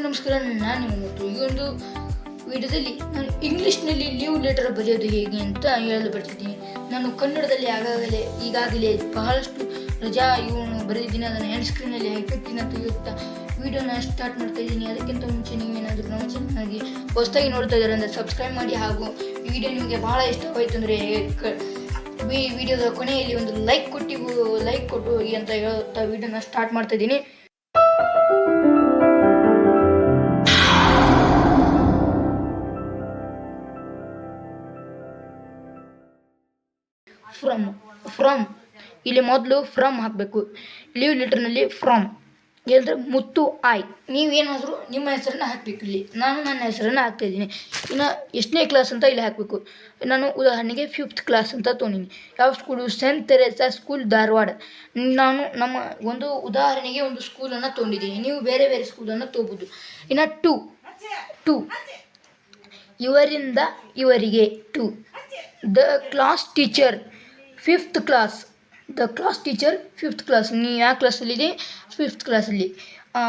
ನಮಸ್ಕಾರ. ನಾನು ನಿಮ್ಮ ಮತ್ತು ಈ ಒಂದು ವಿಡಿಯೋದಲ್ಲಿ ನಾನು ಇಂಗ್ಲೀಷ್ನಲ್ಲಿ ಲೀವ್ ಲೆಟರ್ ಬರೆಯೋದು ಹೇಗೆ ಅಂತ ಹೇಳಲು ಬರ್ತಿದ್ದೀನಿ. ನಾನು ಕನ್ನಡದಲ್ಲಿ ಈಗಾಗಲೇ ಬಹಳಷ್ಟು ರಜಾ ಇವನ್ನು ಬರೆದಿದ್ದೀನಿ. ಅದನ್ನು ಎಂಡ್ ಸ್ಕ್ರೀನಲ್ಲಿ ಹಾಕಿರ್ತೀನಿ ಅಂತ ಹೇಳ್ತಾ ವಿಡಿಯೋನ ಸ್ಟಾರ್ಟ್ ಮಾಡ್ತಾ ಇದ್ದೀನಿ. ಅದಕ್ಕಿಂತ ಮುಂಚೆ ನೀವೇನಾದರೂ ನಮ್ಮ ಚಾನಲ್ಗೆ ಹೊಸದಾಗಿ ನೋಡ್ತಾ ಇದ್ದಾರೆ ಅಂದರೆ ಸಬ್ಸ್ಕ್ರೈಬ್ ಮಾಡಿ. ಹಾಗೂ ಈ ವಿಡಿಯೋ ನಿಮಗೆ ಬಹಳ ಇಷ್ಟವಾಯಿತು ಅಂದರೆ ವಿಡಿಯೋದ ಕೊನೆಯಲ್ಲಿ ಒಂದು ಲೈಕ್ ಕೊಟ್ಟು ಹೋಗಿ ಅಂತ ಹೇಳುತ್ತಾ ವಿಡಿಯೋನ ಸ್ಟಾರ್ಟ್ ಮಾಡ್ತಾ ಇದ್ದೀನಿ. ಫ್ರಮ್ ಇಲ್ಲಿ ಮೊದಲು ಫ್ರಮ್ ಹಾಕಬೇಕು. ಲೀವ್ ಲೆಟರ್ನಲ್ಲಿ ಫ್ರಮ್ ಹೇಳಿದ್ರೆ ಮುತ್ತು ಆಯ್. ನೀವೇನಾದರೂ ನಿಮ್ಮ ಹೆಸರನ್ನು ಹಾಕಬೇಕು. ಇಲ್ಲಿ ನಾನು ನನ್ನ ಹೆಸರನ್ನು ಹಾಕ್ತಾಯಿದ್ದೀನಿ. ಇನ್ನು ಎಷ್ಟನೇ ಕ್ಲಾಸ್ ಅಂತ ಇಲ್ಲಿ ಹಾಕಬೇಕು. ನಾನು ಉದಾಹರಣೆಗೆ 5th ಕ್ಲಾಸ್ ಅಂತ ತೊಗೊಂಡಿನಿ. ಯಾವ school? Saint Teresa school, Dharwad. ನಾನು ನಮ್ಮ ಒಂದು ಉದಾಹರಣೆಗೆ ಒಂದು ಸ್ಕೂಲನ್ನು ತೊಗೊಂಡಿದ್ದೀನಿ. ನೀವು ಬೇರೆ ಬೇರೆ ಸ್ಕೂಲನ್ನು ತೊಗೋಬೋದು. ಇನ್ನು ಟು ಇವರಿಂದ ಇವರಿಗೆ ಟು. The class teacher 5th class. The class teacher 5th class. ನೀವು ಯಾವ ಕ್ಲಾಸಲ್ಲಿದೆ? 5th ಕ್ಲಾಸಲ್ಲಿ. ಆ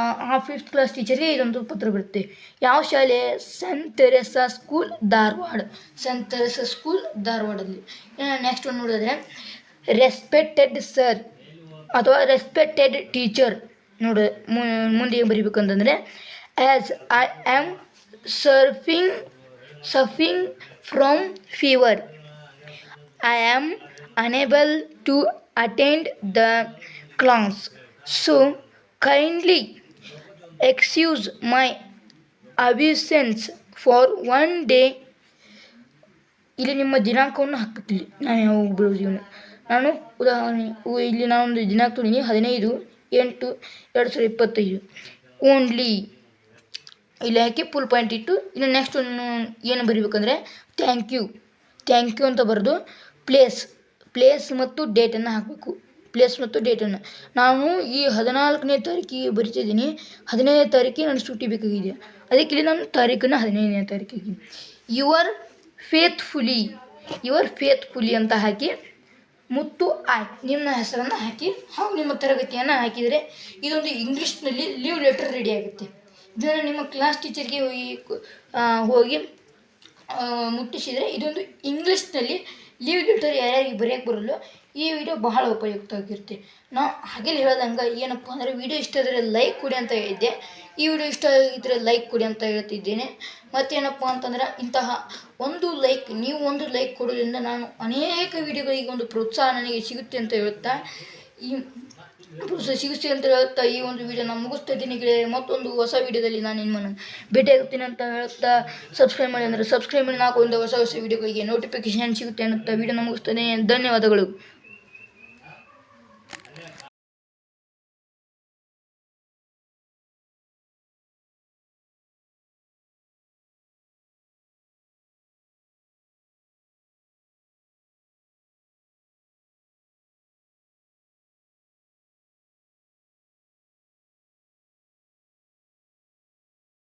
5th ಕ್ಲಾಸ್ ಟೀಚರ್ಗೆ ಇದೊಂದು ಪತ್ರ ಬರುತ್ತೆ. ಯಾವ ಶಾಲೆ? Saint Teresa school, Dharwad. Saint Teresa school, ಧಾರವಾಡಲ್ಲಿ. ನೆಕ್ಸ್ಟ್ ಒಂದು ನೋಡಿದ್ರೆ ರೆಸ್ಪೆಕ್ಟೆಡ್ ಸರ್ ಅಥವಾ ರೆಸ್ಪೆಕ್ಟೆಡ್ ಟೀಚರ್. ನೋಡಿ ಮುಂದೆ ಏನು ಬರೀಬೇಕು ಅಂತಂದರೆ as I am suffering from fever, I am unable to attend the class, so kindly excuse my absence for one day. ಇಲ್ಲಿ ನಿಮ್ಮ ದಿನಾಂಕವನ್ನು ಹಾಕಬೇಕಿಲ್ಲಿ. ನಾನು ಯಾವಾಗ ಬರೋದು ನಾನು ಉದಾಹರಣೆ ಇಲ್ಲಿ ನಾನೊಂದು ದಿನಾಂಕ ತೊಗೊಂಡಿನಿ 15/8/2025. ಓನ್ಲಿ ಇಲ್ಲಿ ಹಾಕಿ ಫುಲ್ ಪಾಯಿಂಟ್ ಇಟ್ಟು ಇನ್ನು ನೆಕ್ಸ್ಟ್ ಒಂದು ಏನು ಬರೀಬೇಕಂದ್ರೆ ಥ್ಯಾಂಕ್ ಯು ಅಂತ ಬರೆದು ಪ್ಲೇಸ್ ಮತ್ತು ಡೇಟನ್ನು ಹಾಕಬೇಕು. ಪ್ಲೇಸ್ ಮತ್ತು ಡೇಟನ್ನು ನಾನು ಈ 14ನೇ ತಾರೀಕಿಗೆ ಬರಿತಿದ್ದೀನಿ. 15ನೇ ತಾರೀಕಿಗೆ ನಾನು ಸೂಟಿ ಬೇಕಾಗಿದೆ. ಅದಕ್ಕೆ ಇಲ್ಲಿ ನಾನು ತಾರೀಕನ್ನು 15ನೇ ತಾರೀಕಿಗೆ. ಯುವರ್ ಫೇತ್ಫುಲಿ ಅಂತ ಹಾಕಿ ಮುತ್ತು ಆಯ್ ನಿಮ್ಮ ಹೆಸರನ್ನು ಹಾಕಿ ಹಾಗೂ ನಿಮ್ಮ ತರಗತಿಯನ್ನು ಹಾಕಿದರೆ ಇದೊಂದು ಇಂಗ್ಲೀಷ್ನಲ್ಲಿ ಲೀವ್ ಲೆಟರ್ ರೆಡಿ ಆಗುತ್ತೆ. ಇದನ್ನು ನಿಮ್ಮ ಕ್ಲಾಸ್ ಟೀಚರ್ಗೆ ಹೋಗಿ ಮುಟ್ಟಿಸಿದರೆ ಇದೊಂದು ಇಂಗ್ಲೀಷ್ನಲ್ಲಿ ಲೀವ್ ಲೆಟರ್ ಯಾರ್ಯಾರಿಗೆ ಬರೆಯೋಕ್ಕೆ ಬರಲ್ಲ ಈ ವಿಡಿಯೋ ಬಹಳ ಉಪಯುಕ್ತವಾಗಿರುತ್ತೆ. ನಾವು ಹಾಗೆ ಹೇಳ್ದಂಗೆ ಏನಪ್ಪ ಅಂದರೆ ವಿಡಿಯೋ ಇಷ್ಟ ಆದರೆ ಲೈಕ್ ಕೊಡಿ ಅಂತ ಹೇಳಿದ್ದೆ. ಈ ವಿಡಿಯೋ ಇಷ್ಟ ಆಗಿದ್ದರೆ ಲೈಕ್ ಕೊಡಿ ಅಂತ ಹೇಳ್ತಿದ್ದೇನೆ. ಮತ್ತೇನಪ್ಪ ಅಂತಂದ್ರೆ ಇಂತಹ ಒಂದು ಲೈಕ್ ಕೊಡೋದ್ರಿಂದ ನಾನು ಅನೇಕ ವಿಡಿಯೋಗಳಿಗೆ ಒಂದು ಪ್ರೋತ್ಸಾಹ ನನಗೆ ಸಿಗುತ್ತೆ ಅಂತ ಹೇಳ್ತಾ ಈ ಒಂದು ವಿಡಿಯೋ ನಾನು ಮುಗಿಸ್ತಾ ಇದ್ದೀನಿ. ಮತ್ತೊಂದು ಹೊಸ ವಿಡಿಯೋದಲ್ಲಿ ನಾನು ನಿಮ್ಮನ್ನು ಭೇಟಿಯಾಗುತ್ತೀನಿ ಅಂತ ಹೇಳ್ತಾ ಸಬ್ಸ್ಕ್ರೈಬ್ ಮಾಡಿ. ಅಂದರೆ ಸಬ್ಸ್ಕ್ರೈಬ್ ಮಾಡಿ. 4 ಹೊಸ ವಿಡಿಯೋಗಳಿಗೆ ನೋಟಿಫಿಕೇಶನ್ ಸಿಗುತ್ತೆ ಅಂತ ವಿಡಿಯೋನ ಮುಗಿಸ್ತೇನೆ. ಧನ್ಯವಾದಗಳು.